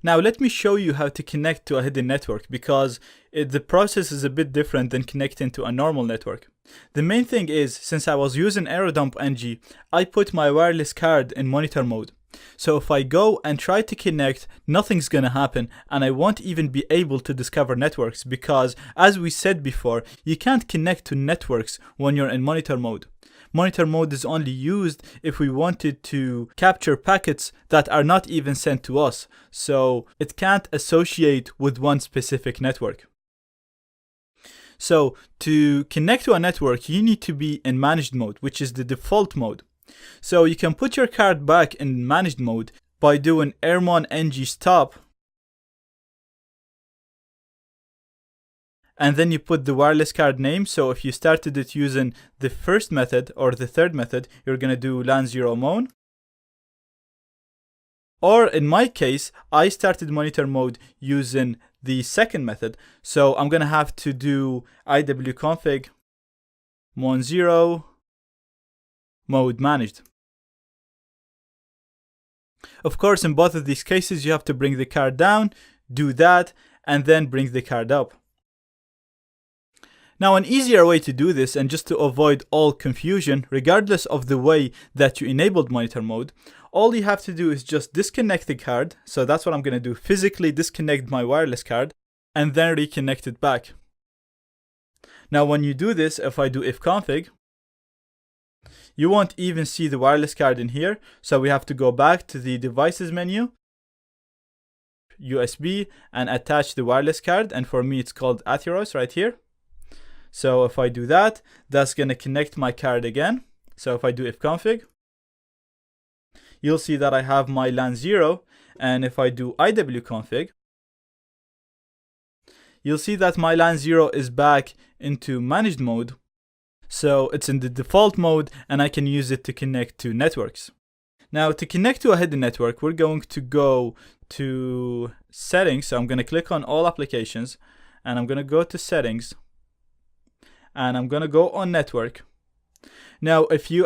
Now let me show you how to connect to a hidden network, because the process is a bit different than connecting to a normal network. The main thing is, since I was using AeroDumpNG, I put my wireless card in monitor mode. So if I go and try to connect, nothing's gonna happen, and I won't even be able to discover networks, because as we said before, you can't connect to networks when you're in monitor mode. Monitor mode is only used if we wanted to capture packets that are not even sent to us, so it can't associate with one specific network. So to connect to a network, you need to be in managed mode, which is the default mode. So you can put your card back in managed mode by doing airmon-ng stop, and then you put the wireless card name. So if you started it using the first method or the third method, you're gonna do LAN0mon. Or in my case, I started monitor mode using the second method, so I'm gonna have to do iwconfig mon0 mode managed. Of course, in both of these cases, you have to bring the card down, do that, and then bring the card up. Now, an easier way to do this, and just to avoid all confusion, regardless of the way that you enabled monitor mode, all you have to do is just disconnect the card. So that's what I'm going to do, physically disconnect my wireless card, and then reconnect it back. Now, when you do this, if I do ifconfig, you won't even see the wireless card in here. So we have to go back to the devices menu, USB, and attach the wireless card. And for me, it's called Atheros right here. So if I do that, that's going to connect my card again. So if I do ifconfig, you'll see that I have my LAN0. And if I do iwconfig, you'll see that my LAN0 is back into managed mode. So it's in the default mode, and I can use it to connect to networks. Now, to connect to a hidden network, we're going to go to settings. So I'm going to click on all applications, and I'm going to go to settings, and I'm going to go on network. Now, if you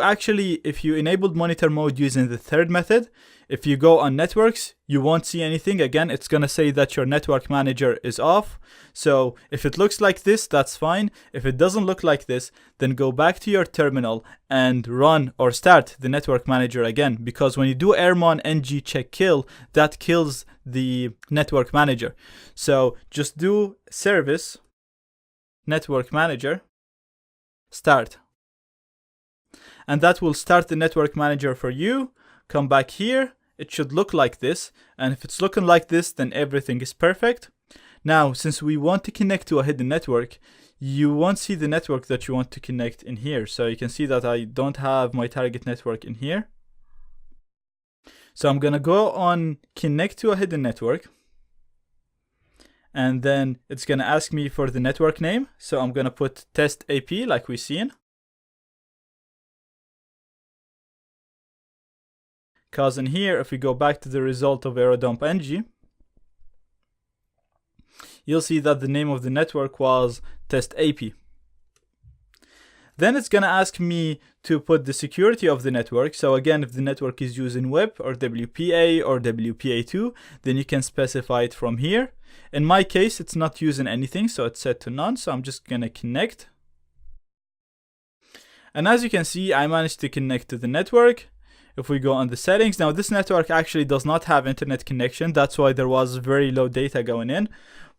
enabled monitor mode using the third method, if you go on networks, you won't see anything. Again, it's going to say that your network manager is off. So if it looks like this, that's fine. If it doesn't look like this, then go back to your terminal and run or start the network manager again, because when you do airmon-ng check kill, that kills the network manager. So just do service network manager start, and that will start the network manager for you. Come back here, it should look like this, and if it's looking like this, then everything is perfect. Now, since we want to connect to a hidden network, you won't see the network that you want to connect in here. So you can see that I don't have my target network in here. So I'm gonna go on connect to a hidden network, and then it's gonna ask me for the network name. So I'm gonna put test AP like we've seen. Because in here, if we go back to the result of AeroDumpNG, you'll see that the name of the network was test AP. Then it's gonna ask me to put the security of the network. So again, if the network is using WEP or WPA or WPA2, then you can specify it from here. In my case, it's not using anything, so it's set to none. So I'm just gonna connect. And as you can see, I managed to connect to the network. If we go on the settings, now this network actually does not have internet connection. That's why there was very low data going in.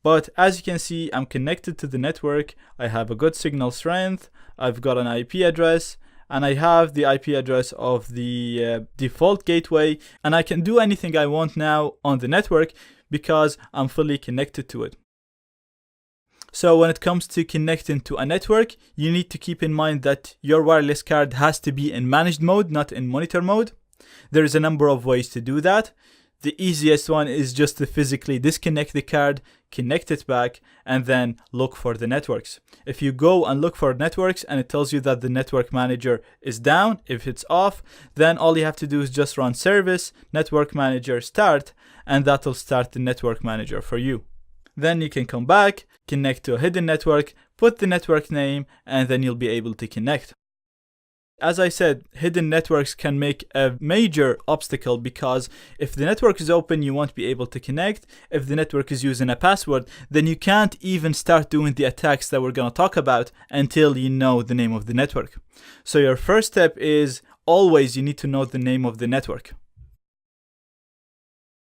But as you can see, I'm connected to the network. I have a good signal strength. I've got an IP address, and I have the IP address of the default gateway, and I can do anything I want now on the network because I'm fully connected to it. So when it comes to connecting to a network, you need to keep in mind that your wireless card has to be in managed mode, not in monitor mode. There is a number of ways to do that. The easiest one is just to physically disconnect the card, connect it back, and then look for the networks. If you go and look for networks and it tells you that the network manager is down, if it's off, then all you have to do is just run service network manager start, and that'll start the network manager for you. Then you can come back, connect to a hidden network, put the network name, and then you'll be able to connect. As I said, hidden networks can make a major obstacle because if the network is open, you won't be able to connect. If the network is using a password, then you can't even start doing the attacks that we're going to talk about until you know the name of the network. So your first step is always you need to know the name of the network.